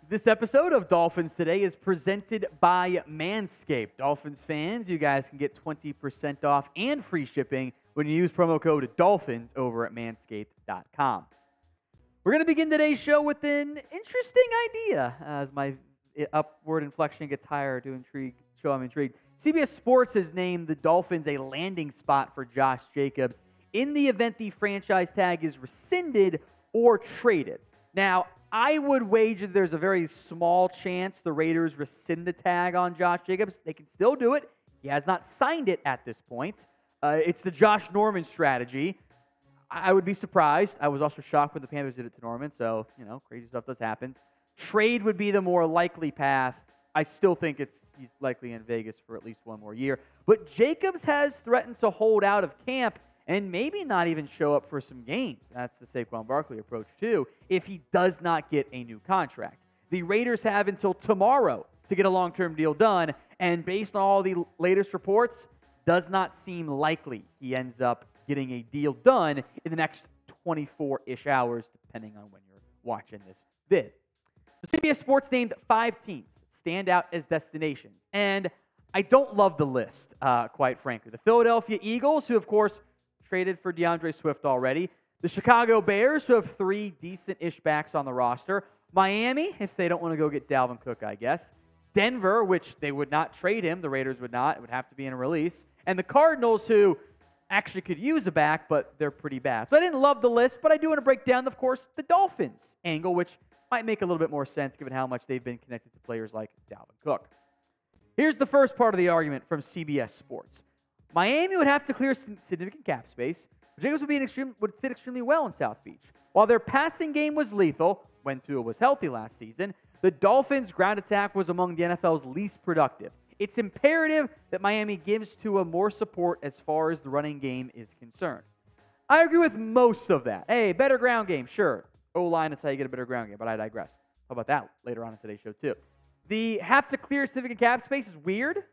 This episode of Dolphins Today is presented by Manscaped. Dolphins fans, you guys can get 20% off and free shipping when you use promo code DOLPHINS over at manscaped.com. We're going to begin today's show with an interesting idea. As my upward inflection gets higher to show I'm intrigued. CBS Sports has named the Dolphins a landing spot for Josh Jacobs in the event the franchise tag is rescinded or traded. Now, I would wager there's a very small chance the Raiders rescind the tag on Josh Jacobs. They can still do it. He has not signed it at this point. It's the Josh Norman strategy. I would be surprised. I was also shocked when the Panthers did it to Norman, so, crazy stuff does happen. Trade would be the more likely path. I still think he's likely in Vegas for at least one more year. But Jacobs has threatened to hold out of camp and maybe not even show up for some games. That's the Saquon Barkley approach, too, if he does not get a new contract. The Raiders have until tomorrow to get a long-term deal done, and based on all the latest reports, does not seem likely he ends up getting a deal done in the next 24-ish hours, depending on when you're watching this vid. So CBS Sports named 5 teams that stand out as destinations, and I don't love the list, quite frankly. The Philadelphia Eagles, who, of course, traded for DeAndre Swift already. The Chicago Bears, who have 3 decent-ish backs on the roster. Miami, if they don't want to go get Dalvin Cook, I guess. Denver, which they would not trade him. The Raiders would not. It would have to be in a release. And the Cardinals, who actually could use a back, but they're pretty bad. So I didn't love the list, but I do want to break down, of course, the Dolphins angle, which might make a little bit more sense given how much they've been connected to players like Dalvin Cook. Here's the first part of the argument from CBS Sports. Miami would have to clear significant cap space. Jacobs would fit extremely well in South Beach. While their passing game was lethal, when Tua was healthy last season, the Dolphins' ground attack was among the NFL's least productive. It's imperative that Miami gives Tua more support as far as the running game is concerned. I agree with most of that. Hey, better ground game, sure. O-line is how you get a better ground game, but I digress. How about that later on in today's show, too? The have to clear significant cap space is weird.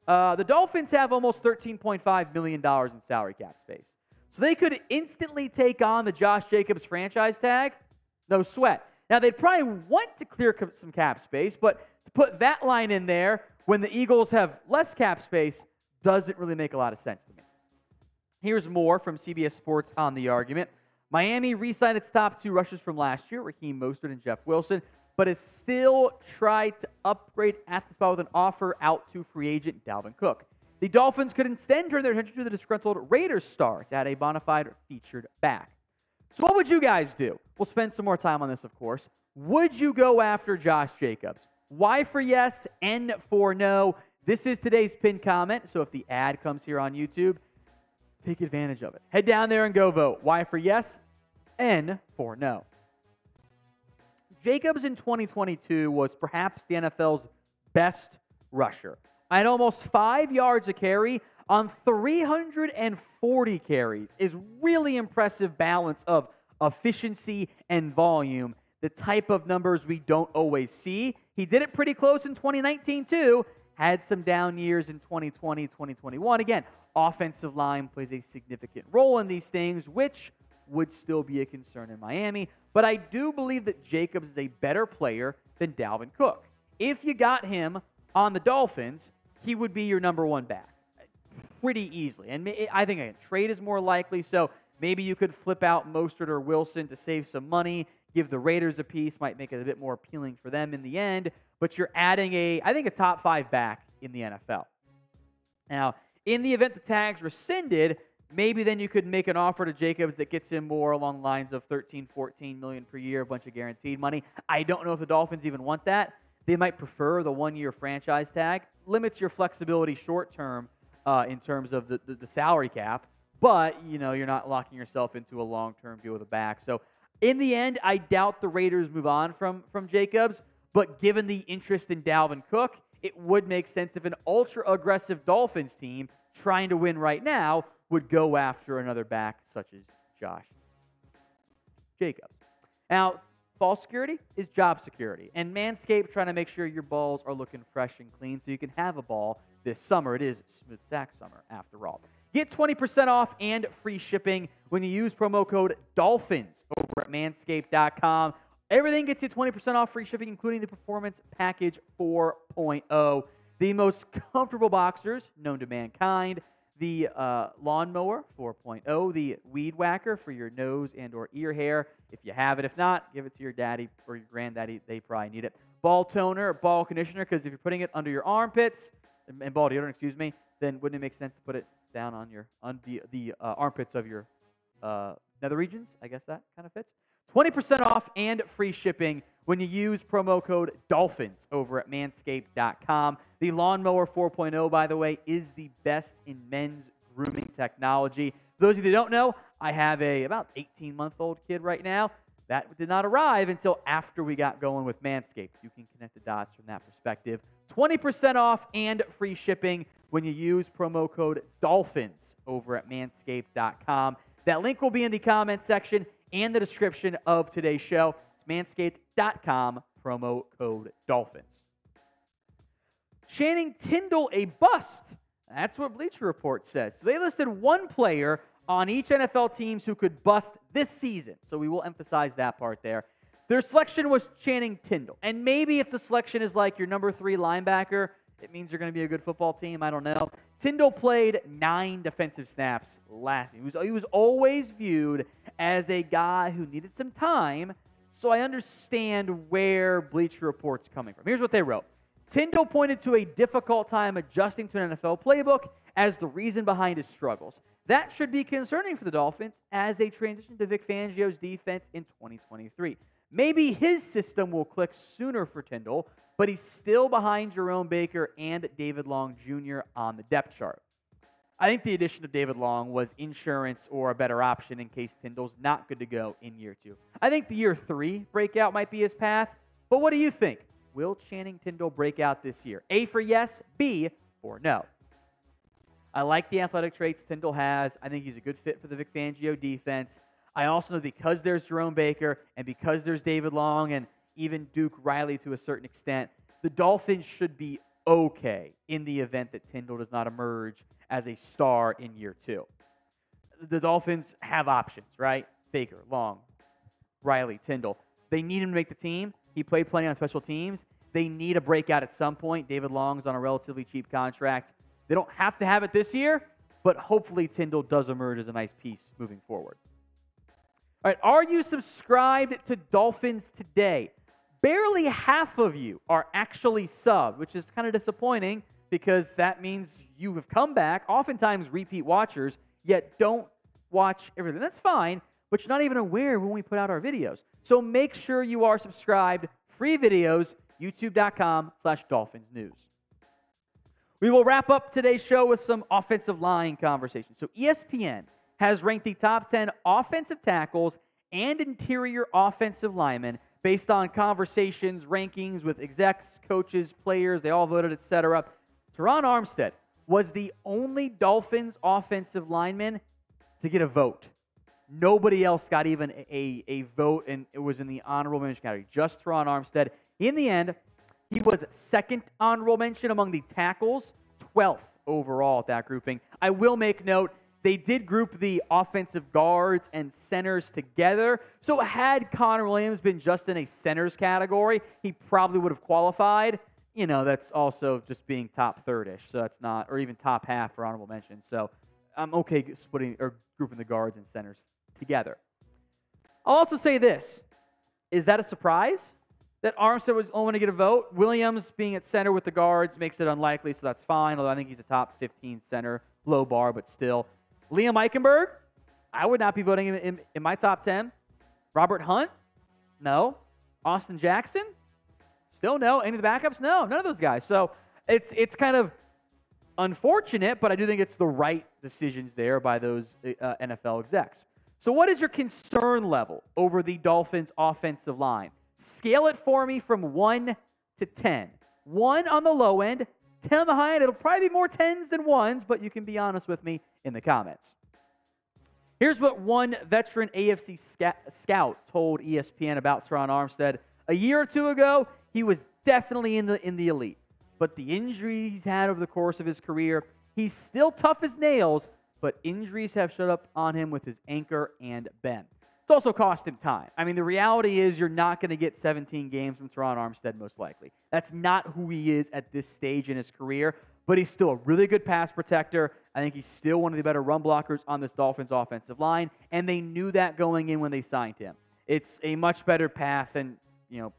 The Dolphins have almost $13.5 million in salary cap space. So they could instantly take on the Josh Jacobs franchise tag. No sweat. Now, they'd probably want to clear some cap space, but to put that line in there when the Eagles have less cap space doesn't really make a lot of sense to me. Here's more from CBS Sports on the argument. Miami re-signed its top 2 rushers from last year, Raheem Mostert and Jeff Wilson, but has still tried to upgrade at the spot with an offer out to free agent Dalvin Cook. The Dolphins could instead turn their attention to the disgruntled Raiders star to add a bona fide featured back. So what would you guys do? We'll spend some more time on this, of course. Would you go after Josh Jacobs? Y for yes, N for no. This is today's pinned comment, so if the ad comes here on YouTube, take advantage of it. Head down there and go vote. Y for yes, N for no. Jacobs in 2022 was perhaps the NFL's best rusher. At almost 5 yards a carry on 340 carries is really impressive balance of efficiency and volume, the type of numbers we don't always see. He did it pretty close in 2019 too, had some down years in 2020, 2021. Again, offensive line plays a significant role in these things, which would still be a concern in Miami. But I do believe that Jacobs is a better player than Dalvin Cook. If you got him on the Dolphins, he would be your number 1 back pretty easily. And I think a trade is more likely, so maybe you could flip out Mostert or Wilson to save some money, give the Raiders a piece, might make it a bit more appealing for them in the end, but you're adding a top 5 back in the NFL. Now, in the event the tag's rescinded, maybe then you could make an offer to Jacobs that gets him more along the lines of $13, $14 million per year, a bunch of guaranteed money. I don't know if the Dolphins even want that. They might prefer the 1-year franchise tag. Limits your flexibility short term in terms of the salary cap, but you're not locking yourself into a long-term deal with a back. So in the end, I doubt the Raiders move on from Jacobs, but given the interest in Dalvin Cook, it would make sense if an ultra-aggressive Dolphins team trying to win right now would go after another back such as Josh Jacobs. Now, ball security is job security, and Manscaped trying to make sure your balls are looking fresh and clean so you can have a ball this summer. It is Smooth Sack Summer, after all. Get 20% off and free shipping when you use promo code DOLPHINS over at manscaped.com. Everything gets you 20% off free shipping, including the Performance Package 4.0. The most comfortable boxers known to mankind. The Lawnmower 4.0, the Weed Whacker for your nose and or ear hair. If you have it. If not, give it to your daddy or your granddaddy. They probably need it. Ball toner, ball conditioner, because if you're putting it under your armpits, and ball deodorant, excuse me, then wouldn't it make sense to put it down on the armpits of your nether regions? I guess that kind of fits. 20% off and free shipping when you use promo code DOLPHINS over at manscaped.com. The Lawnmower 4.0, by the way, is the best in men's grooming technology. For those of you that don't know, I have a about 18-month-old kid right now. That did not arrive until after we got going with Manscaped. You can connect the dots from that perspective. 20% off and free shipping when you use promo code DOLPHINS over at manscaped.com. That link will be in the comment section and the description of today's show. It's manscaped.com, promo code DOLPHINS. Channing Tindall, a bust. That's what Bleacher Report says. So they listed one player on each NFL teams who could bust this season. So we will emphasize that part there. Their selection was Channing Tindall. And maybe if the selection is like your number 3 linebacker, it means you're going to be a good football team. I don't know. Tindall played 9 defensive snaps last year. He was always viewed as a guy who needed some time, so I understand where Bleacher Report's coming from. Here's what they wrote. Tindall pointed to a difficult time adjusting to an NFL playbook as the reason behind his struggles. That should be concerning for the Dolphins as they transition to Vic Fangio's defense in 2023. Maybe his system will click sooner for Tindall, but he's still behind Jerome Baker and David Long Jr. on the depth chart. I think the addition of David Long was insurance or a better option in case Tindall's not good to go in year 2. I think the year 3 breakout might be his path, but what do you think? Will Channing Tindall break out this year? A for yes, B for no. I like the athletic traits Tindall has. I think he's a good fit for the Vic Fangio defense. I also know because there's Jerome Baker and because there's David Long and even Duke Riley to a certain extent, the Dolphins should be okay in the event that Tindall does not emerge as a star in year 2. The Dolphins have options, right? Baker, Long, Riley, Tindall. They need him to make the team. He played plenty on special teams. They need a breakout at some point. David Long's on a relatively cheap contract. They don't have to have it this year, but hopefully Tindall does emerge as a nice piece moving forward. All right, are you subscribed to Dolphins Today? Barely half of you are actually subbed, which is kind of disappointing because that means you have come back, oftentimes repeat watchers, yet don't watch everything. That's fine, but you're not even aware when we put out our videos. So make sure you are subscribed. Free videos, youtube.com/DolphinsNews. We will wrap up today's show with some offensive line conversation. So ESPN has ranked the top 10 offensive tackles and interior offensive linemen based on conversations, rankings with execs, coaches, players. They all voted, etc. Teron Armstead was the only Dolphins offensive lineman to get a vote. Nobody else got even a vote, and it was in the honorable mention category. Just Teron Armstead. In the end, he was second honorable mention among the tackles, 12th overall at that grouping. I will make note, they did group the offensive guards and centers together. So had Connor Williams been just in a centers category, he probably would have qualified. You know, that's also just being top third-ish. So that's not, or even top half for honorable mention. So I'm okay splitting or grouping the guards and centers together. I'll also say this. Is that a surprise that Armstead was only going to get a vote? Williams being at center with the guards makes it unlikely, so that's fine, although I think he's a top 15 center, low bar, but still. Liam Eichenberg, I would not be voting him in my top 10. Robert Hunt? No. Austin Jackson? Still no. Any of the backups? No. None of those guys. So it's kind of unfortunate, but I do think it's the right decisions there by those NFL execs. So what is your concern level over the Dolphins' offensive line? Scale it for me from 1 to 10. 1 on the low end, 10 on the high end. It'll probably be more 10s than 1s, but you can be honest with me in the comments. Here's what one veteran AFC scout told ESPN about Teron Armstead. A year or two ago, he was definitely in the elite. But the injuries he's had over the course of his career, he's still tough as nails, but injuries have showed up on him with his anchor and bend. It's also cost him time. I mean, the reality is you're not going to get 17 games from Teron Armstead, most likely. That's not who he is at this stage in his career, but he's still a really good pass protector. I think he's still one of the better run blockers on this Dolphins offensive line, and they knew that going in when they signed him. It's a much better path than,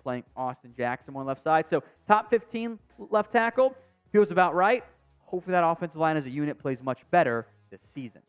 playing Austin Jackson on the left side. So top 15 left tackle feels about right. Hopefully that offensive line as a unit plays much better this season.